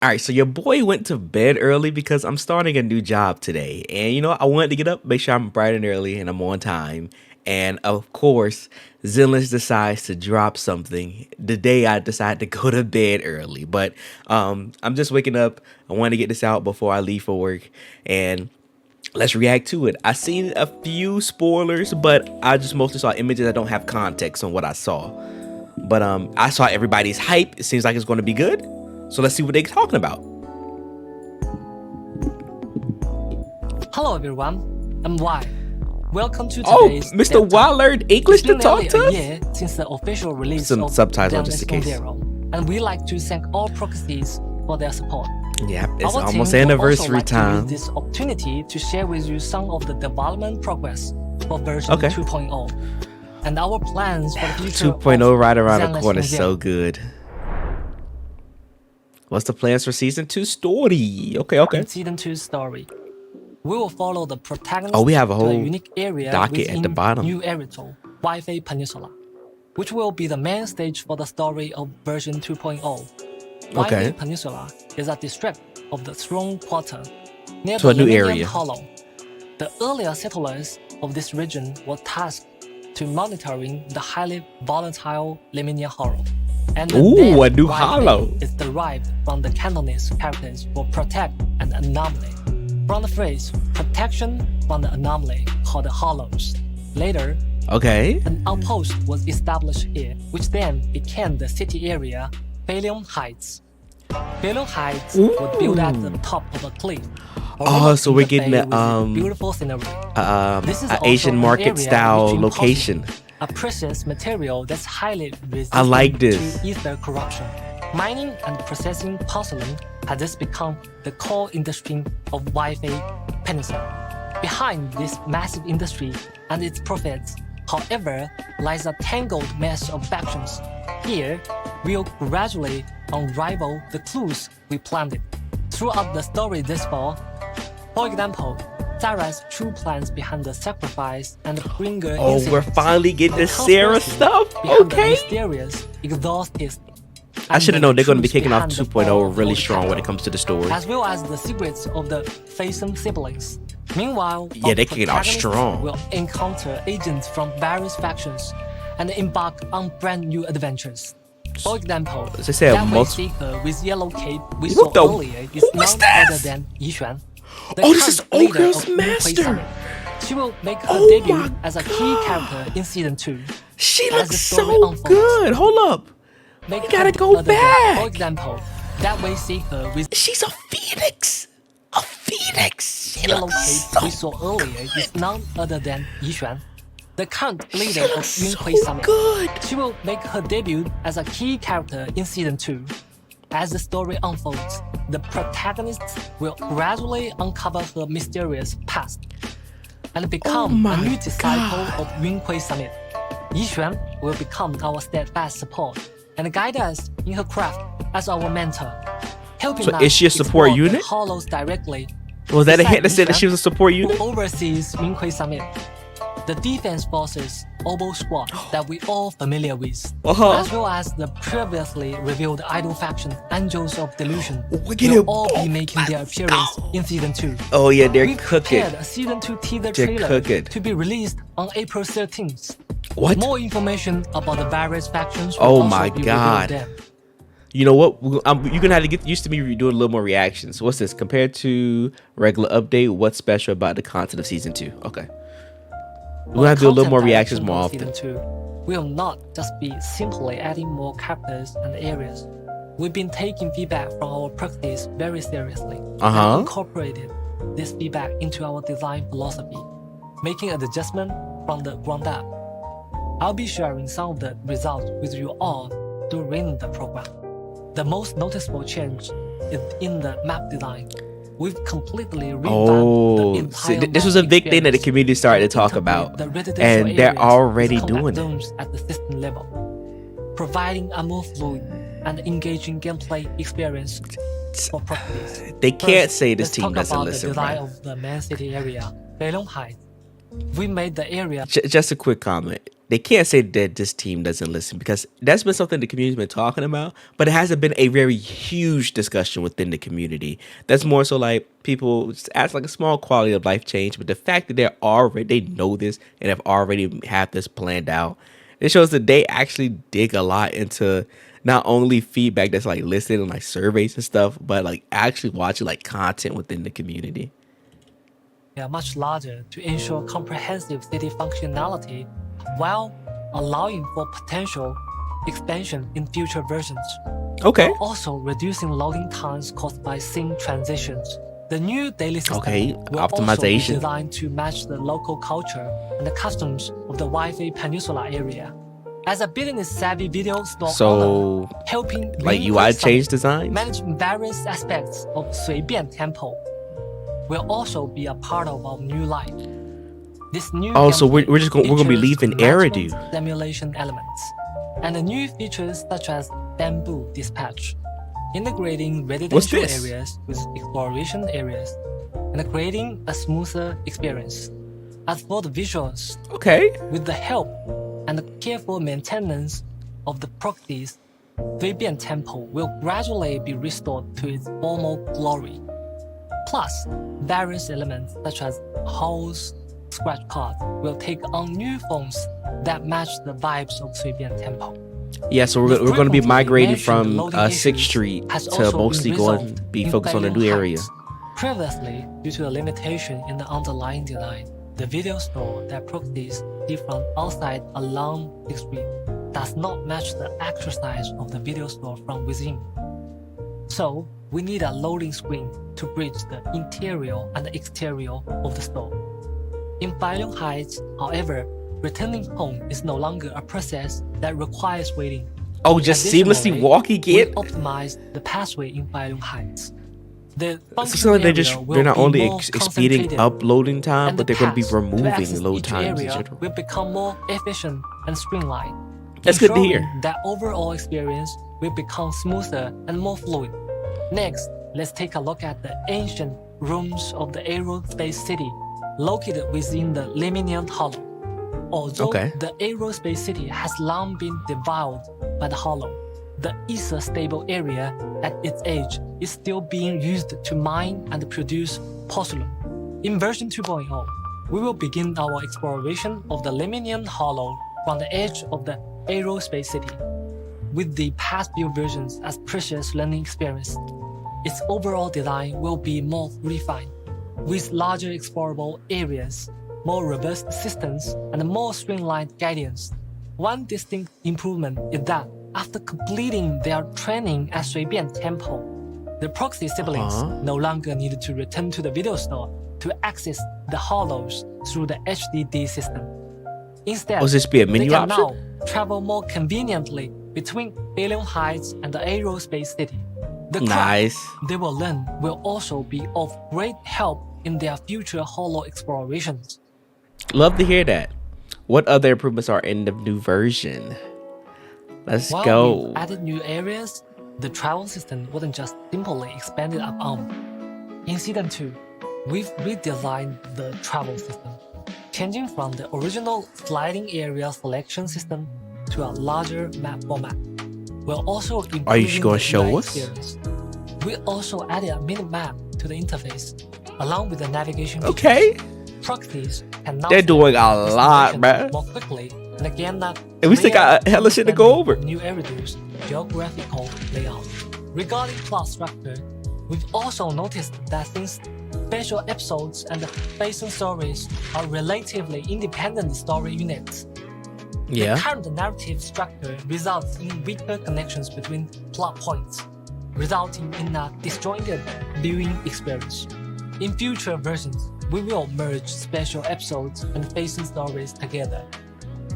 All right, so your boy went to bed early because I'm starting a new job today. And I wanted to get up, make sure I'm bright and early and I'm on time. And of course, Zenless decides to drop something the day I decide to go to bed early. But I'm just waking up. I want to get this out before I leave for work. And let's react to it. I seen a few spoilers, but I just mostly saw images that don't have context on what I saw. But I saw everybody's hype. It seems like it's going to be good. So let's see what they're talking about. Hello everyone, I'm Y. Welcome to Oh, today's Mr. Y learned English to talk to a us? year since the official release Some of subtitles just in Zenless Zone case. Zero, and we like to thank all proxies for their support. Yeah, it's Our almost team would anniversary also like time. to use this opportunity to share with you some of the development progress for version Okay. 2.0 and our plans for the future 2.0 right around the Zenless corner. Zone Zero. So good. What's the plans for season 2 story? Okay. In season 2 story, we will follow the protagonist Oh, we have a to whole unique area docket at the within bottom. New Eritol, Wi-Fi Peninsula, which will be the main stage for the story of version 2.0. Wi-Fi Okay. Peninsula is a district of the Throne Quarter near To a the new Lemurian area. Hollow. The earlier settlers of this region were tasked to monitoring the highly volatile Lemurian Hollow. And the Ooh, name a new Wi-Fi hollow. is derived from the Cantonese characters for protect and anomaly, from the phrase protection from the anomaly called the hollows. Later, Okay. an outpost was established here, which then became the city area Perilous Heights. Perilous Heights were built at the top of a cliff. Oh, so overlooking we're the getting bay the, with beautiful scenery. This is a also Asian an market area style between location. cosmic, a precious material that's highly resistant I like this. to ether corruption. Mining and processing porcelain has thus become the core industry of Wi-Fi Peninsula. Behind this massive industry and its profits, however, lies a tangled mess of factions. Here, we'll gradually unravel the clues we planted throughout the story this fall. For example, Sarah's true plans behind the sacrifice and the bringer Oh, we're incidents. finally getting the conspiracy Sarah stuff. behind the Okay. mysterious exhaustist. I should have known they're going to be kicking off behind the 2.0 fall of really Old strong when it Capital, comes to the story. as well as the secrets of the Faison siblings. Meanwhile, Yeah, our they're kicking off protagonists strong. will encounter agents from various factions and embark on brand new adventures. For example, As I said, that way most- seeker with yellow cape we What saw the- earlier is who is none other this? than Yixuan. The Oh, this is current leader Ogre's of Yunhui master. Summit. She will make her Oh debut my as a key character in season 2. She As looks the story so unfolds, good. Hold up. Make We gotta her go other than- back. For example, that way seeker with She's a phoenix. A phoenix. She yellow looks cape so we saw earlier is none other than Yixuan, the current leader of looks Yunhui so Summit. good. She will make her debut as a key character in season 2. As the story unfolds, the protagonists will gradually uncover her mysterious past and become my a new disciple God. of Yunhui Summit. Yixuan will become our steadfast support and guide us in her craft as our mentor, helping So us is she a support explore the unit? hollows directly. Was that a hint that Besides said that she was a support who unit? oversees Minhui Summit, the defense forces Obo Squad that we all familiar with, Uh-huh. as well as the previously revealed idol faction Angels of Delusion, We're getting will all be both. making their Let's appearance go. in season 2. Oh yeah, they're We've cooking. prepared a season 2 teaser They're trailer cooking. to be released on April 13th. What? More information about the various factions will Oh also my be God. revealed then. You know what? You're gonna have to get used to me doing a little more reactions. What's this compared to regular update? What's special about the content of season 2? Okay, we're gonna have to do a little more reactions more often. Season 2 will not just be simply adding more characters and areas. We've been taking feedback from our practice very seriously Uh-huh. and incorporated this feedback into our design philosophy, making an adjustment from the ground up. I'll be sharing some of the results with you all during the program. The most noticeable change is in the map design. We've completely revamped Oh, the entire see, this was a map big thing that the experience community started to talk integrate about, the residential and they're areas already with combat doing it. zones at the system level, providing a more fluid and engaging gameplay experience for properties. They can't First, say this let's team talk doesn't about listen, the design bro. of the main city area, Perilous Heights. We made the area Just a quick comment. they can't say that this team doesn't listen, because that's been something the community's been talking about, but it hasn't been a very huge discussion within the community. That's more so like people just ask like a small quality of life change, but the fact that they know this and have already have this planned out, it shows that they actually dig a lot into not only feedback that's like listed in like surveys and stuff, but like actually watching like content within the community. They are much larger to ensure comprehensive city functionality while allowing for potential expansion in future versions. Okay. While also reducing loading times caused by scene transitions. The new daily system will also be optimization. designed to match the local culture and the customs of the Wi-Fi Peninsula area. As a business-savvy video store owner, helping like UI change designs, manage various aspects of 随便 Temple will also be a part of our new life. This new so we're gonna be leaving Eridu simulation elements and the new features such as bamboo dispatch, integrating residential areas with exploration areas, and creating a smoother experience. As for the visuals, with the help and the careful maintenance of the properties, 随便 Temple will gradually be restored to its former glory. Plus, various elements such as halls, scratch cards will take on new forms that match the vibes of 随便 Temple. Yeah, so we're going to be migrating from 6th Street to mostly going to be focused on a new area. Previously, due to a limitation in the underlying design, the video store that properties see from outside along the street does not match the actual size of the video store from within. So, we need a loading screen to bridge the interior and the exterior of the store. In Perilous Heights, however, returning home is no longer a process that requires waiting. Just seamlessly walking in? We optimize the pathway in Perilous Heights. So they're not only speeding up loading time, but they're going to be removing load times in general. Will become more efficient and streamlined. That's good to hear. That overall experience will become smoother and more fluid. Next, let's take a look at the ancient ruins of the aerospace city located within the Lemnian Hollow. Although the aerospace city has long been devoured by the Hollow, the ether stable area at its edge is still being used to mine and produce porcelain. In version 2.0, we will begin our exploration of the Lemnian Hollow from the edge of the aerospace city. With the past few versions as precious learning experience, its overall design will be more refined, with larger explorable areas, more robust systems, and more streamlined guidance. One distinct improvement is that after completing their training at 随便 Temple, the proxy siblings no longer needed to return to the video store to access the hollows through the HDD system. Instead, this be a menu they can option? now travel more conveniently between Perilous Heights and the aerospace city. The craft they will learn will also be of great help in their future hollow explorations. Love to hear that. What other improvements are in the new version? Let's go. We've added new areas, the travel system wasn't just simply expanded upon. In Season 2, we've redesigned the travel system, changing from the original sliding area selection system to a larger map format. We'll also improve the UI experience. We also added a mini-map to the interface, along with the navigation features. Proxies can now they're doing a lot, man. More quickly, and again that we still got a hella shit to go over. New Eridu's geographical layout. Regarding plot structure, we've also noticed that since special episodes and the facing stories are relatively independent story units, the current narrative structure results in weaker connections between plot points, resulting in a disjointed viewing experience. In future versions, we will merge special episodes and facing stories together,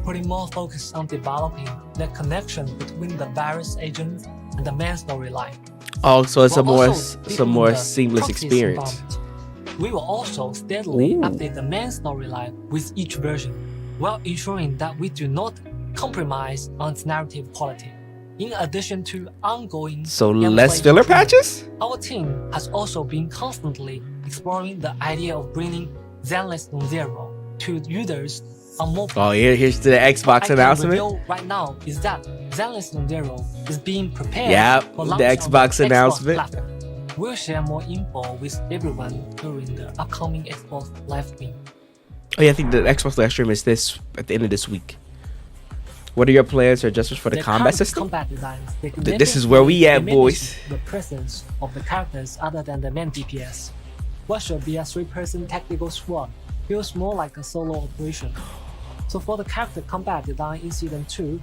putting more focus on developing the connection between the various agents and the main storyline. So it's a more seamless experience. We will also steadily update the main storyline with each version, while ensuring that we do not compromise on its narrative quality. In addition to ongoing less filler patches? Our team has also been constantly exploring the idea of bringing Zenless Zone Zero to users on mobile. Oh, here's the What I Xbox can announcement. reveal right now is that Zenless Zone Zero is being prepared Yep, for the launch on Xbox the announcement. Xbox platform. We'll share more info with everyone during the upcoming Xbox live stream. Oh yeah, I think the Xbox live stream is this at the end of this week. What are your plans or adjustments for the combat current system? Combat designs, This is where we at, boys. The presence of the characters other than the main DPS. What should be a 3-person tactical squad feels more like a solo operation. So for the character combat design in Season 2,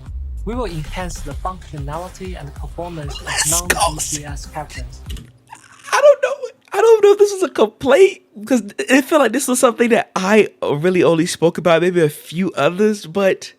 we will enhance the functionality and performance of non-DPS characters. I don't know if this was a complaint because it felt like this was something that I really only spoke about, maybe a few others, but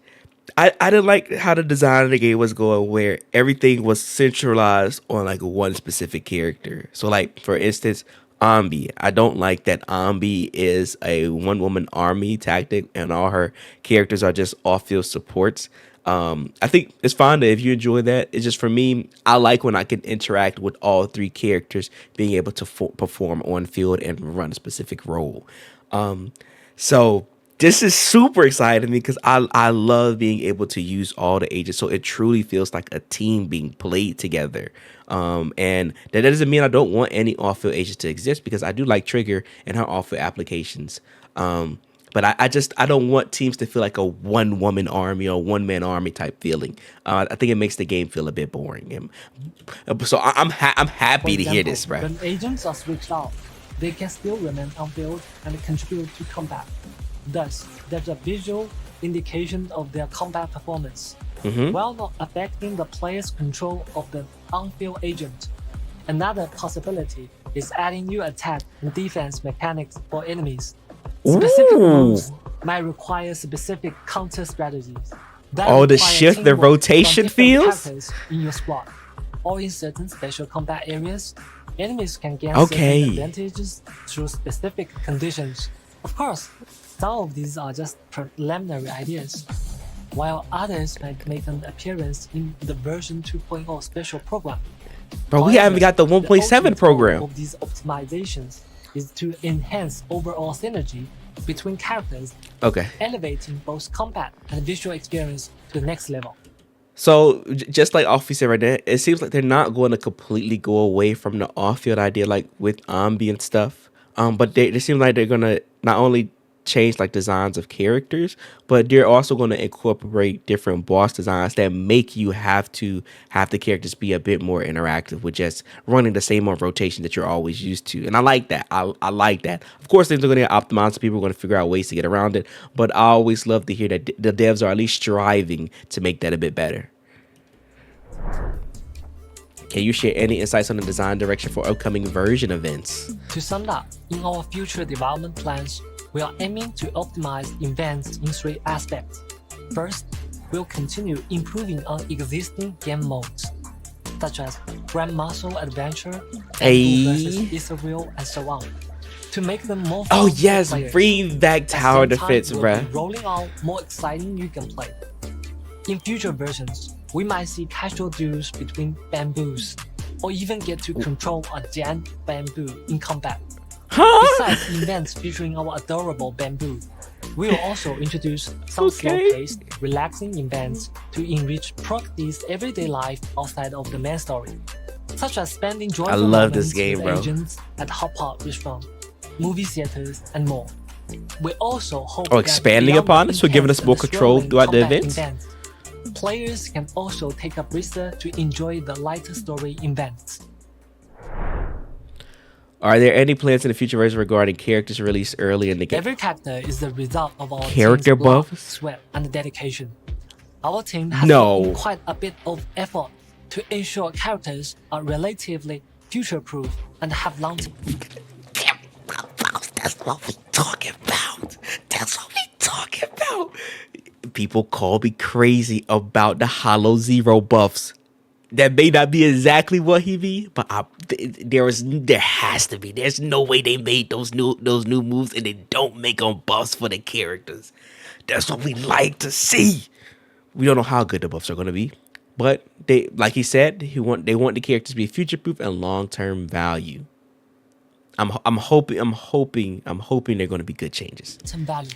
I didn't like how the design of the game was going where everything was centralized on like one specific character. So like for instance, Ambi. I don't like that Ambi is a one-woman army tactic and all her characters are just off-field supports. I think it's fine if you enjoy that. It's just for me, I like when I can interact with all three characters being able to perform on field and run a specific role. So this is super exciting to me because I love being able to use all the agents. So it truly feels like a team being played together. And that doesn't mean I don't want any off-field agents to exist because I do like Trigger and her off-field applications. But I don't want teams to feel like a one-woman army or one-man army type feeling. I think it makes the game feel a bit boring. So I'm happy to hear this, bro. When agents are switched out, they can still remain on field and contribute to combat. Thus, there's a visual indication of their combat performance, while not affecting the player's control of the on-field agent. Another possibility is adding new attack and defense mechanics for enemies. Specific moves might require specific counter strategies. The shift, the rotation feels in your squad, or in certain special combat areas, enemies can gain certain advantages through specific conditions. Of course, some of these are just preliminary ideas, while others might make an appearance in the version 2.0 special program. Bro, we haven't got the 1.7 program. The ultimate goal of these optimizations is to enhance overall synergy between characters, elevating both combat and visual experience to the next level. So just like Offie said right there, it seems like they're not going to completely go away from the off-field idea like with Ambi and stuff. But they seem like they're going to not only change like designs of characters, but they're also going to incorporate different boss designs that make you have to have the characters be a bit more interactive with just running the same rotation that you're always used to. And I like that. I like that. Of course, things are going to get optimized. People are going to figure out ways to get around it. But I always love to hear that the devs are at least striving to make that a bit better. Can you share any insights on the design direction for upcoming version events? To sum up, in our future development plans, we are aiming to optimize events in 3 aspects. First, we'll continue improving on existing game modes, such as Grand Muscle Adventure, versus Israel, and so on, to make them more fun for players. Bring back Tower Defense, bruh. Rolling out more exciting new gameplay. In future versions, we might see casual duels between bamboos, or even get to control a giant bamboo in combat. Besides events featuring our adorable bamboo, we will also introduce some slow-paced, relaxing events to enrich Proxy's everyday life outside of the main story, such as spending joyful moments with agents at hot pot restaurants, movie theaters, and more. We also hope expanding upon it, so giving us more control throughout the events. Players can also take a breather to enjoy the lighter story events. Are there any plans in the future regarding characters released early in the game? Every character is the result of our character team's blood, buffs, sweat, and dedication. Our team has put in quite a bit of effort to ensure characters are relatively future-proof and have long. That's what we talking about. That's what we talking about. People call me crazy about the Hollow Zero buffs. That may not be exactly what he mean, but there has to be. There's no way they made those new moves and they don't make them buffs for the characters. That's what we like to see. We don't know how good the buffs are going to be, but they, like he said, they want the characters to be future proof and long term value. I'm hoping they're going to be good changes. Value.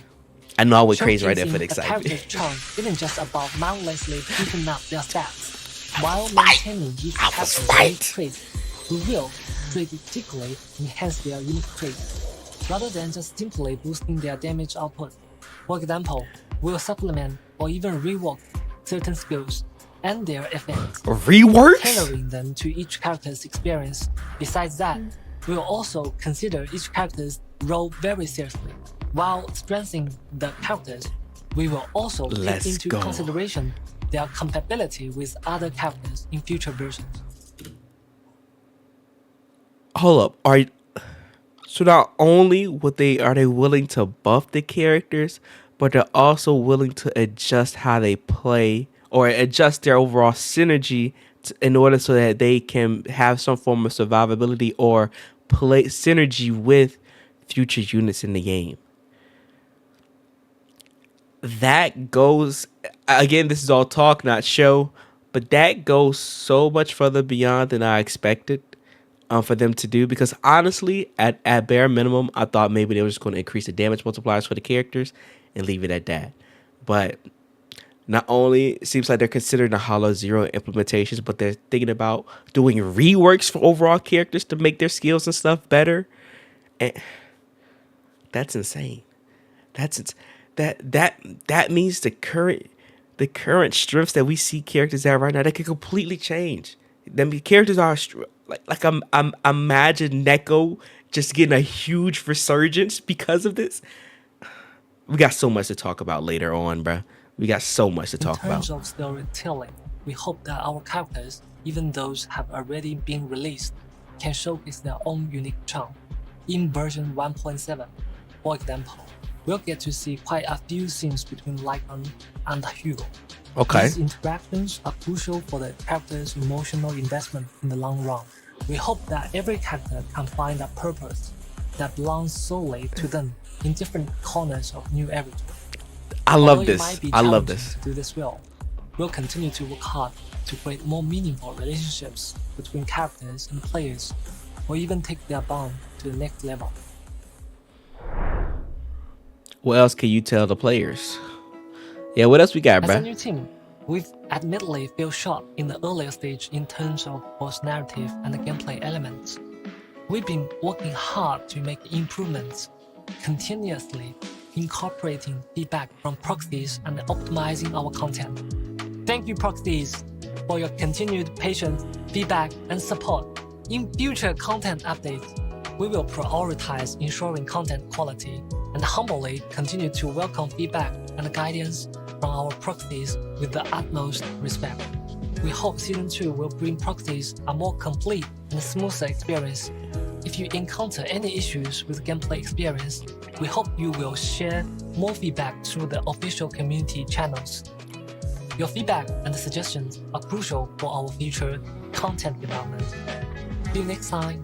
I know I went crazy right there for Showcasing the a character's excitement. charm isn't just about mindlessly beefing up their stats. While maintaining each character's unique traits, we will strategically enhance their unique traits, rather than just simply boosting their damage output. For example, we'll supplement or even rework certain skills and their effects, Reworks? tailoring them to each character's experience. Besides that, we'll also consider each character's role very seriously. While strengthening the characters, we will also Let's take into go. consideration their compatibility with other characters in future versions. Hold up. So not only are they willing to buff the characters, but they're also willing to adjust how they play or adjust their overall synergy in order so that they can have some form of survivability or play synergy with future units in the game. That goes, again, this is all talk, not show, but that goes so much further beyond than I expected for them to do, because honestly, at bare minimum, I thought maybe they were just going to increase the damage multipliers for the characters and leave it at that. But not only it seems like they're considering the HoYoverse Zero implementations, but they're thinking about doing reworks for overall characters to make their skills and stuff better. And that's insane. That means the current strengths that we see characters at right now, that could completely change. The characters are like I'm imagine Neko just getting a huge resurgence because of this. We got so much to talk about later on, bruh. We got so much to talk In terms about. of storytelling, we hope that our characters, even those have already been released, can showcase their own unique charm. In version 1.7, for example, we'll get to see quite a few scenes between Lycan and Hugo. Okay. These interactions are crucial for the character's emotional investment in the long run. We hope that every character can find a purpose that belongs solely to them in different corners of New Everything. I love Although it this. might be I love challenging this. to do this well, we'll continue to work hard to create more meaningful relationships between characters and players, or even take their bond to the next level. What else can you tell the players? Yeah, what else we got, As a bruh? new team, we've admittedly fell short in the earlier stage in terms of both narrative and gameplay elements. We've been working hard to make improvements, continuously incorporating feedback from proxies and optimizing our content. Thank you, proxies, for your continued patience, feedback, and support. In future content updates, we will prioritize ensuring content quality and humbly continue to welcome feedback and guidance from our proxies with the utmost respect. We hope Season 2 will bring proxies a more complete and smoother experience. If you encounter any issues with gameplay experience, we hope you will share more feedback through the official community channels. Your feedback and suggestions are crucial for our future content development. See you next time.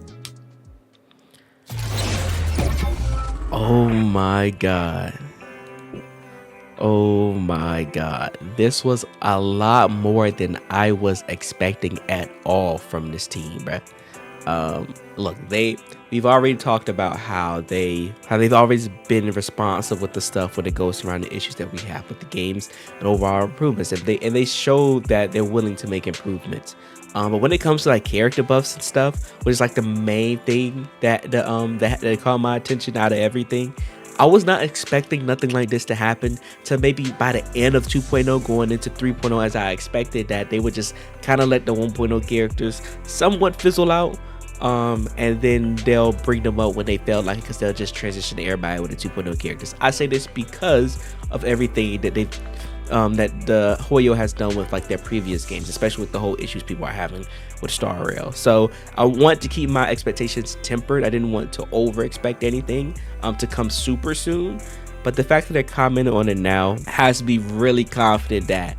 Oh my god. Oh my god. This was a lot more than I was expecting at all from this team, bruh. Look, we've already talked about how they've always been responsive with the stuff when it goes around the issues that we have with the games and overall improvements, and they show that they're willing to make improvements. But when it comes to like character buffs and stuff, which is like the main thing that caught my attention out of everything, I was not expecting nothing like this to happen to maybe by the end of 2.0 going into 3.0, as I expected that they would just kind of let the 1.0 characters somewhat fizzle out. And then they'll bring them up when they feel like it, because they'll just transition everybody with the 2.0 characters. I say this because of everything that they've that the HoYo has done with like their previous games, especially with the whole issues people are having with Star Rail. So I want to keep my expectations tempered. I didn't want to over expect anything to come super soon, but the fact that they're commenting on it now has me really confident that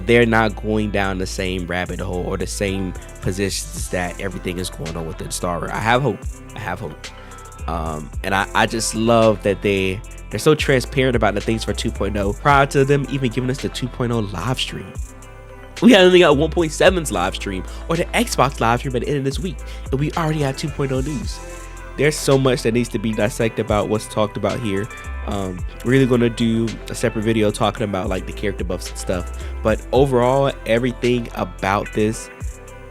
they're not going down the same rabbit hole or the same positions that everything is going on within Star Rail. I have hope. And I just love that they're so transparent about the things for 2.0 prior to them even giving us the 2.0 live stream. We only got 1.7's live stream or the Xbox live stream at the end of this week, and we already got 2.0 news. There's so much that needs to be dissected about what's talked about here. Really gonna do a separate video talking about like the character buffs and stuff. But overall, everything about this,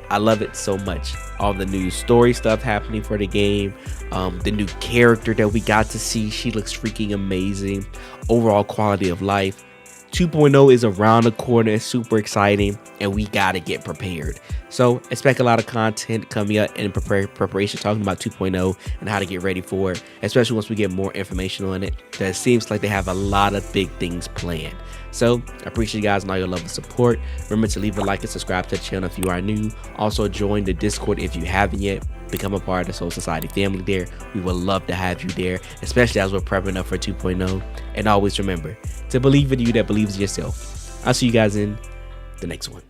I love it so much. All the new story stuff happening for the game, the new character that we got to see, she looks freaking amazing. Overall quality of life. 2.0 is around the corner. It's super exciting, and we gotta get prepared. So expect a lot of content coming up in preparation, talking about 2.0 and how to get ready for it, especially once we get more information on it. That it seems like they have a lot of big things planned. So I appreciate you guys and all your love and support. Remember to leave a like and subscribe to the channel if you are new. Also join the Discord if you haven't yet. Become a part of the Soul Society family there. We would love to have you there, especially as we're prepping up for 2.0. And always remember to believe in you that believes in yourself. I'll see you guys in the next one.